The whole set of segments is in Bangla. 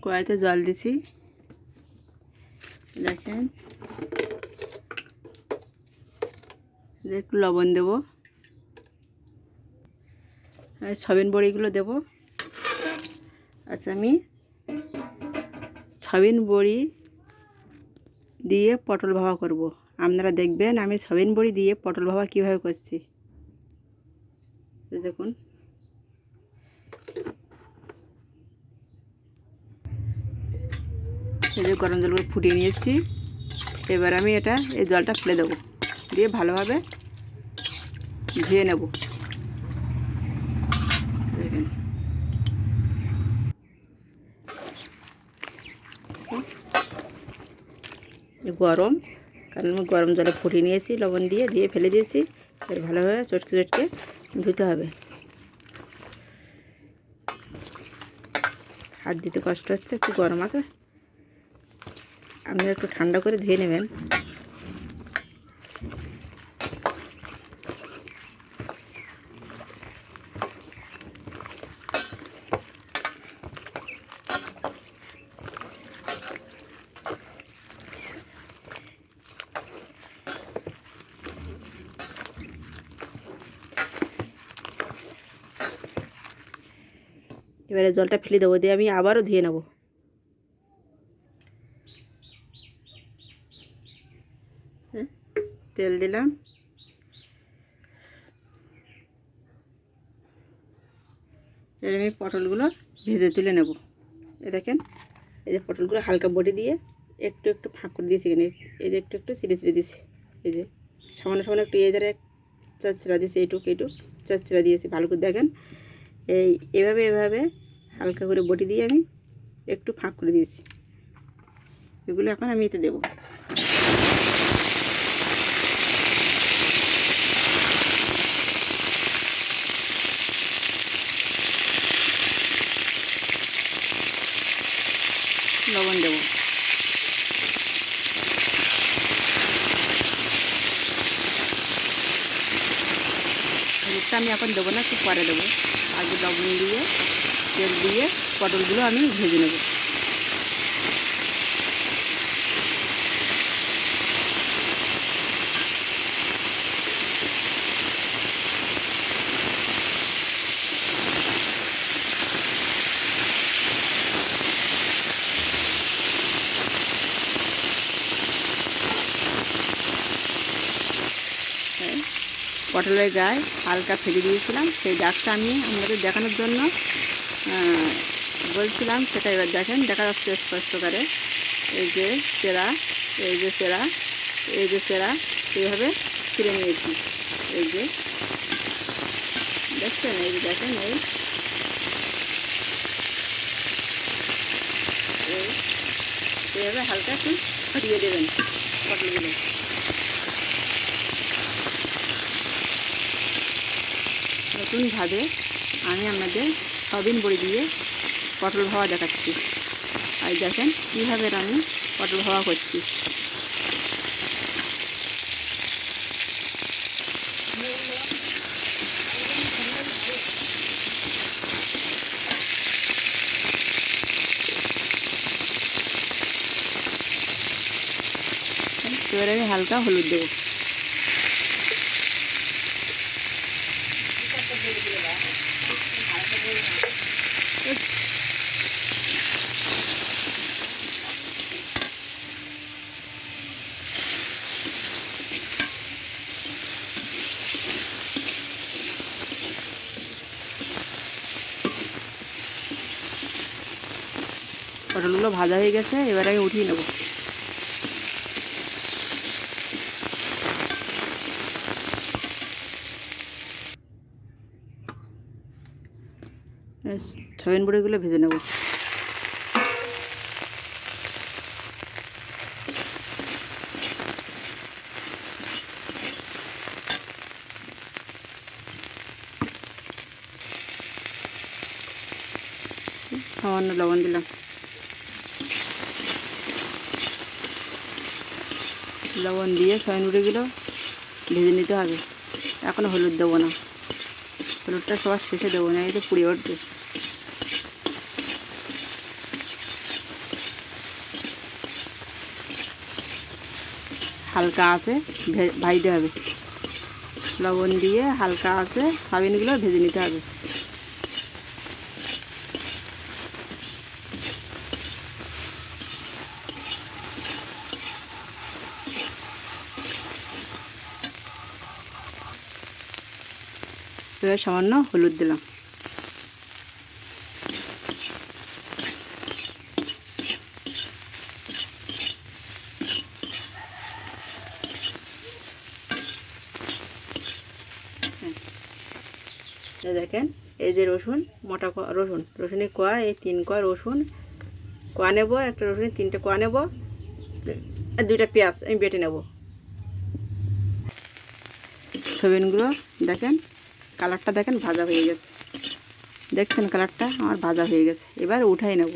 কড়াইতে জল দিছি, দেখেন একটু লবণ দেব, আর সয়াবিন বড়িগুলো দেব। আচ্ছা, আমি সয়াবিন বড়ি দিয়ে পটল ভাপা করব। আপনারা দেখবেন আমি সয়াবিন বড়ি দিয়ে পটল ভাপা কীভাবে করছি। দেখুন, এই যে গরম জলগুলো ফুটিয়ে নিয়েছি। এবার আমি এই জলটা ফেলে দেবো, দিয়ে ভালোভাবে ধুয়ে নেব। দেখেন গরম, কারণ আমি গরম জলে ফুটিয়ে নিয়েছি, লবণ দিয়ে ফেলে দিয়েছি। এবার ভালোভাবে চটকে চটকে ধুতে হবে। হাত দিতে কষ্ট হচ্ছে, একটু গরম আছে, আপনারা একটু ঠান্ডা করে ধুয়ে নেবেন। এবারে জলটা ফেলে দেবো, দিয়ে আমি আবারও ধুয়ে নেব। তেল দিলাম, এবার আমি পটলগুলো ভেজে তুলে নেব। দেখেন, এই যে পটলগুলো হালকা বটি দিয়ে একটু একটু ফাঁক করে দিয়েছি, এখানে এই যে একটু একটু ছিঁড়ে ছিঁড়ে দিয়েছি। এই যে সামান্য সামান্য একটু এধারে চারচিরা দিয়েছি, এইটুকু চারচিরা দিয়েছি। ভালো করে দেখেন, এভাবে হালকা করে বটি দিয়ে আমি একটু ফাঁক করে দিয়েছি। এগুলো এখন আমি এতে দেবো। লবণ দেবো, হলুদটা আমি এখন দেবো না, একটু পরে দেবো। আগে লবণ দিয়ে তেল দিয়ে পটলগুলো আমি ভেজে নেব। পটলের গায়ে হালকা ফেলে দিয়েছিলাম, সেই দাগটা আমি আপনাদের দেখানোর জন্য বলছিলাম। সেটা এবার দেখেন, দেখা যাচ্ছে স্পষ্ট করে। এই যে সেরা, এই যে সেরা, এই যে সেরা, এইভাবে ছিঁড়ে নিয়েছি। এই যে দেখছেন, এই যে দেখেন, এইভাবে হালকা একটু ছড়িয়ে দেবেন পটলগুলো। নতুনভাবে আমি আপনাদের সয়াবিন বড়ি দিয়ে পটল ভাপা দেখাচ্ছি। আর দেখেন কীভাবে আমি পটল ভাপা করছি। এবার আমি হালকা হলুদ দেবো। পটলগুলো ভাজা হয়ে গেছে, এবার আমি উঠিয়ে নেব। সয়াবিন বড়িগুলো ভেজে নেব। সামান্য লবণ দিলাম, লবণ দিয়ে সয়াবিন বড়িগুলো ভেজে নিতে হবে। এখন হলুদ দেবো না, হলুদটা সবার শেষে দেবো না, এই তো পুড়ে উঠবে। হালকা আছে ভাজতে হবে। লবণ দিয়ে হালকা আছে সয়াবিনগুলো ভেজে নিতে হবে। এবার সামান্য হলুদ দিলাম। দেখেন এই যে রসুন, মোটা রসুনের কোয়া, এই 3 কোয়া রসুন কোয়া নেব, একটা রসুনের 3টে কোয়া নেব, আর 2টা পেঁয়াজ আমি বেটে নেব। সয়াবিনগুলো দেখেন কালারটা দেখেন ভাজা হয়ে গেছে, দেখছেন কালারটা আমার ভাজা হয়ে গেছে। এবার উঠাই নেব।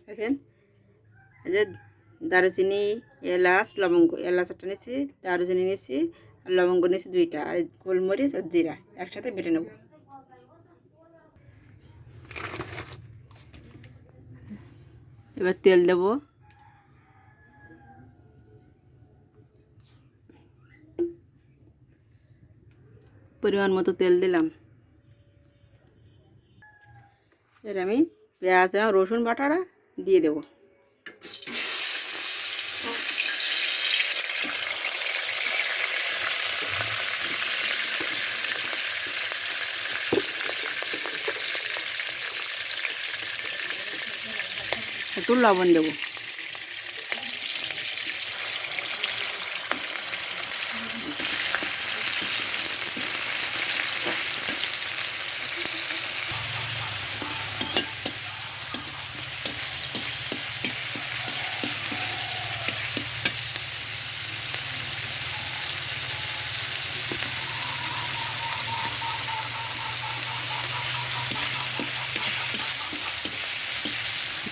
দেখেন এই যে দারুচিনি, এলাচ, লবঙ্গ, এলাচ একটা নিয়েছি, দারুচিনি নিয়েছি, আর লবঙ্গ নিয়েছি 2টা, আর গোলমরিচ আর জিরা একসাথে বেটে নেব। এবার তেল দেব। পরিমাণ মতো তেল দিলাম। এর আমি পেঁয়াজ আর রসুন বাটাটা দিয়ে দেব। একটু লবণ দেব।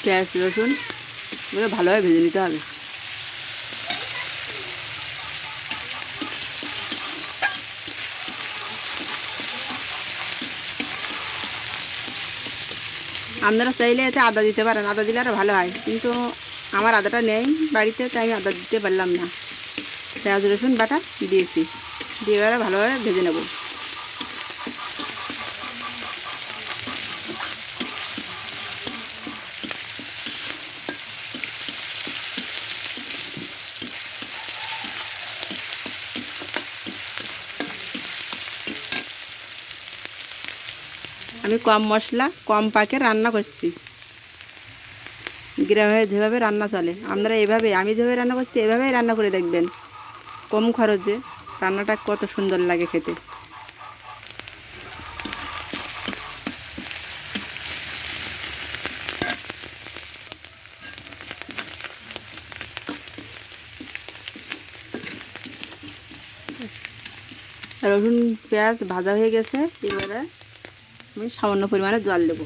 পেঁয়াজ রসুন এগুলো ভালোভাবে ভেজে নিতে হবে। আপনারা চাইলে এতে আদা দিতে পারেন, আদা দিলে আরও ভালো হয়, কিন্তু আমার আদাটা নেই বাড়িতে, তাই আমি আদা দিতে পারলাম না। পেঁয়াজ রসুন বাটা দিয়েছি, দিয়ে এবারে ভালোভাবে ভেজে নেব। আমি কম মশলা কম পাকে রান্না করছি। গ্রামে যেভাবে রান্না চলে আপনারা এভাবে, আমি যেভাবে রান্না করছি এভাবেই রান্না করে দেখবেন, কম খরচে রান্নাটা কত সুন্দর লাগে খেতে। রসুন পেঁয়াজ ভাজা হয়ে গেছে, এবারে আমি সামান্য পরিমাণে জল দেব।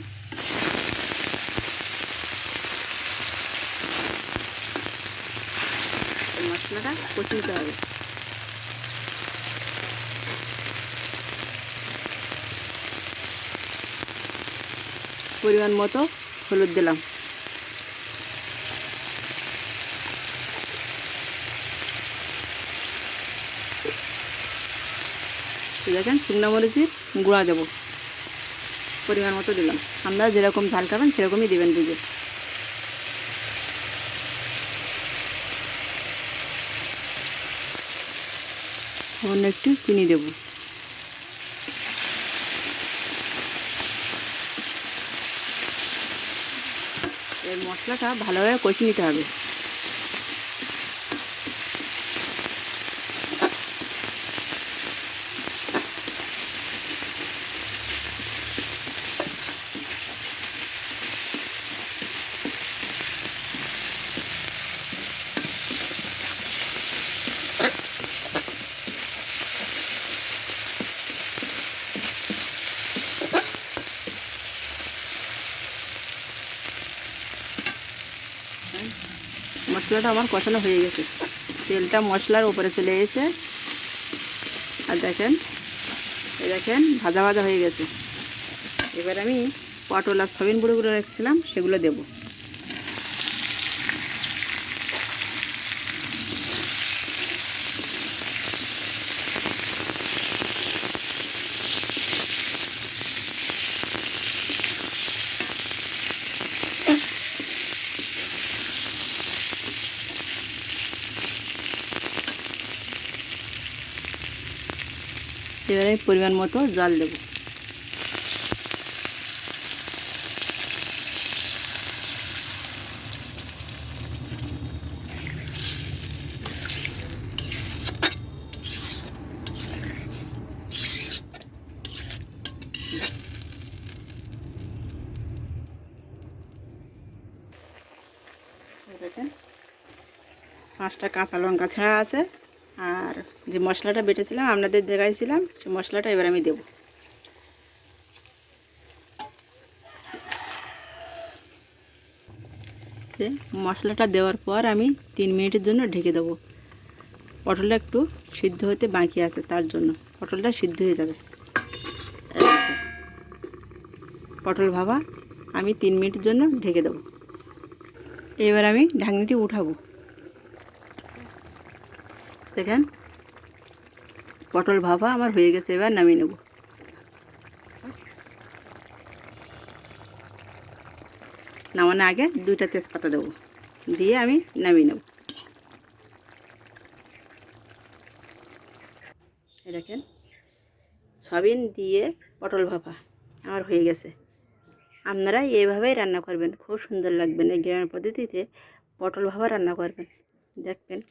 মশলাটা কষে নিতে হবে। পরিমাণ মতো হলুদ দিলাম। দেখেন শুকনো মরিচের গুঁড়া দেবো, পরিমাণ মতো দিলাম। আপনারা যেরকম ঝাল খাবেন সেরকমই দেবেন বুঝে। সামান্য একটু চিনি দেব। এই মশলাটা ভালোভাবে কষে নিতে হবে। মশলাটা আমার কষানো হয়ে গেছে, তেলটা মশলার উপরে চলে এসেছে। আর দেখেন এই দেখেন ভাজা ভাজা হয়ে গেছে। এবার আমি পটল আর সয়াবিন বড়িগুলো রেখেছিলাম সেগুলো দেবো। এবারে পরিমাণ মতো জল দেব। দেখেন 5টা কাঁচা লঙ্কা ছাড়া আছে, আর যে মশলাটা বেটেছিলাম আপনাদের দেখাইছিলাম সেই মশলাটা এবার আমি দেব। মশলাটা দেওয়ার পর আমি 3 মিনিটের জন্য ঢেকে দেবো। পটলটা একটু সিদ্ধ হতে বাকি আছে, তার জন্য পটলটা সিদ্ধ হয়ে যাবে। পটল ভাপা আমি 3 মিনিটের জন্য ঢেকে দেবো। এবার আমি ঢাকনিটি উঠাবো। দেখেন পটল ভাপা আমার হয়ে গেছে, এবার নামিয়ে নেব। নামানোর আগে 2টা তেজপাতা দেবো, দিয়ে আমি নামিয়ে নেব। দেখেন সয়াবিন দিয়ে পটল ভাপা আমার হয়ে গেছে। আপনারা এইভাবেই রান্না করবেন, খুব সুন্দর লাগবেন। এই গ্রামের পদ্ধতিতে পটল ভাপা রান্না করবেন, দেখবেন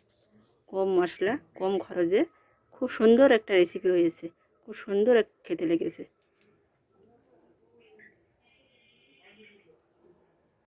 কম মশলা কম খরচে খুব সুন্দর একটা রেসিপি হয়েছে, খুব সুন্দর খেতে লেগেছে।